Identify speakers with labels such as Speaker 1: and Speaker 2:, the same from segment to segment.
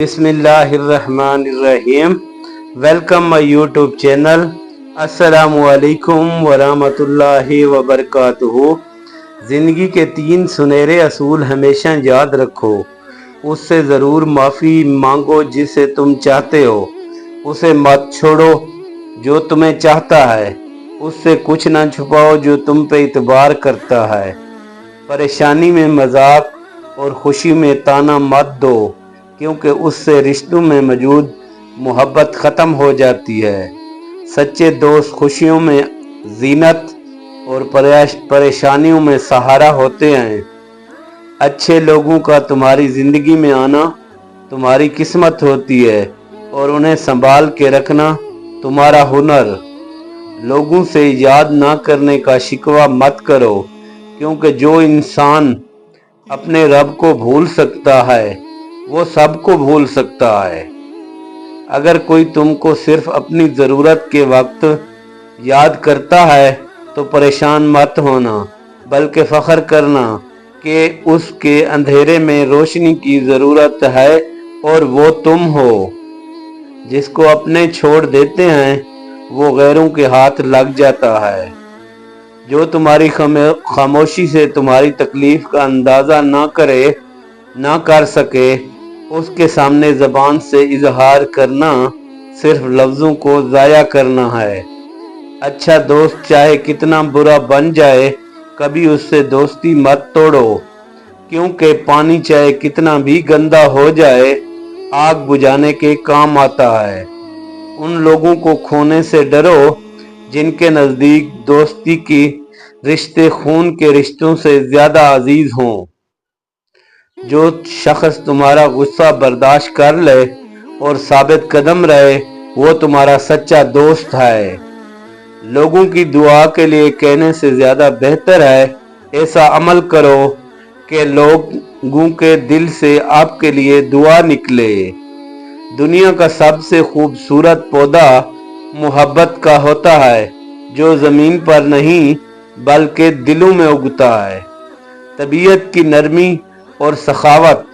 Speaker 1: बिस्मिल्लाहिर्रहमानिर्रहीम। Welcome my YouTube channel. अस्सलामु अलैकुम वरहमतुल्लाहि वबरकातुहू। ज़िंदगी के 3 सुनहरे असूल हमेशा याद रखो। उससे ज़रूर माफ़ी मांगो जिसे तुम चाहते हो, उसे मत छोड़ो जो तुम्हें चाहता है, उससे कुछ ना छुपाओ जो तुम पे इतबार करता है। परेशानी में मजाक और खुशी में ताना मत दो, क्योंकि उससे रिश्तों में मौजूद मोहब्बत ख़त्म हो जाती है। सच्चे दोस्त खुशियों में जीनत और परेशानियों में सहारा होते हैं। अच्छे लोगों का तुम्हारी ज़िंदगी में आना तुम्हारी किस्मत होती है और उन्हें संभाल के रखना तुम्हारा हुनर। लोगों से याद ना करने का शिकवा मत करो, क्योंकि जो इंसान अपने रब को भूल सकता है वो सबको भूल सकता है। अगर कोई तुमको सिर्फ अपनी ज़रूरत के वक्त याद करता है तो परेशान मत होना, बल्कि फ़ख्र करना कि उसके अंधेरे में रोशनी की ज़रूरत है और वो तुम हो। जिसको अपने छोड़ देते हैं वो गैरों के हाथ लग जाता है। जो तुम्हारी खामोशी से तुम्हारी तकलीफ़ का अंदाज़ा ना कर सके, उसके सामने ज़बान से इजहार करना सिर्फ लफ्ज़ों को ज़ाया करना है। अच्छा दोस्त चाहे कितना बुरा बन जाए, कभी उससे दोस्ती मत तोड़ो, क्योंकि पानी चाहे कितना भी गंदा हो जाए आग बुझाने के काम आता है। उन लोगों को खोने से डरो जिनके नज़दीक दोस्ती की रिश्ते खून के रिश्तों से ज़्यादा अजीज हों। जो शख्स तुम्हारा गुस्सा बर्दाश्त कर ले और साबित कदम रहे वो तुम्हारा सच्चा दोस्त है। लोगों की दुआ के लिए कहने से ज़्यादा बेहतर है ऐसा अमल करो कि लोगों के दिल से आपके लिए दुआ निकले। दुनिया का सबसे खूबसूरत पौधा मोहब्बत का होता है, जो ज़मीन पर नहीं बल्कि दिलों में उगता है। तबीयत की नरमी और सखावत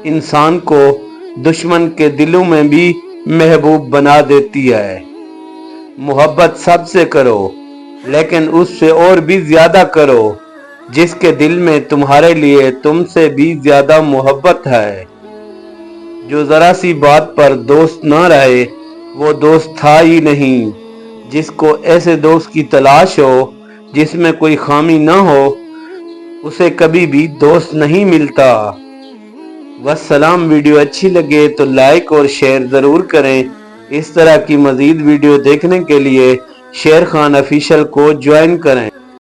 Speaker 1: इंसान को दुश्मन के दिलों में भी महबूब बना देती है। मोहब्बत सबसे करो, लेकिन उससे और भी ज़्यादा करो जिसके दिल में तुम्हारे लिए तुमसे भी ज़्यादा मोहब्बत है। जो ज़रा सी बात पर दोस्त ना रहे वो दोस्त था ही नहीं। जिसको ऐसे दोस्त की तलाश हो जिसमें कोई खामी ना हो, उसे कभी भी दोस्त नहीं मिलता। वस्सलाम। वीडियो अच्छी लगे तो लाइक और शेयर ज़रूर करें। इस तरह की मज़ीद वीडियो देखने के लिए शेर खान ऑफिशियल को ज्वाइन करें।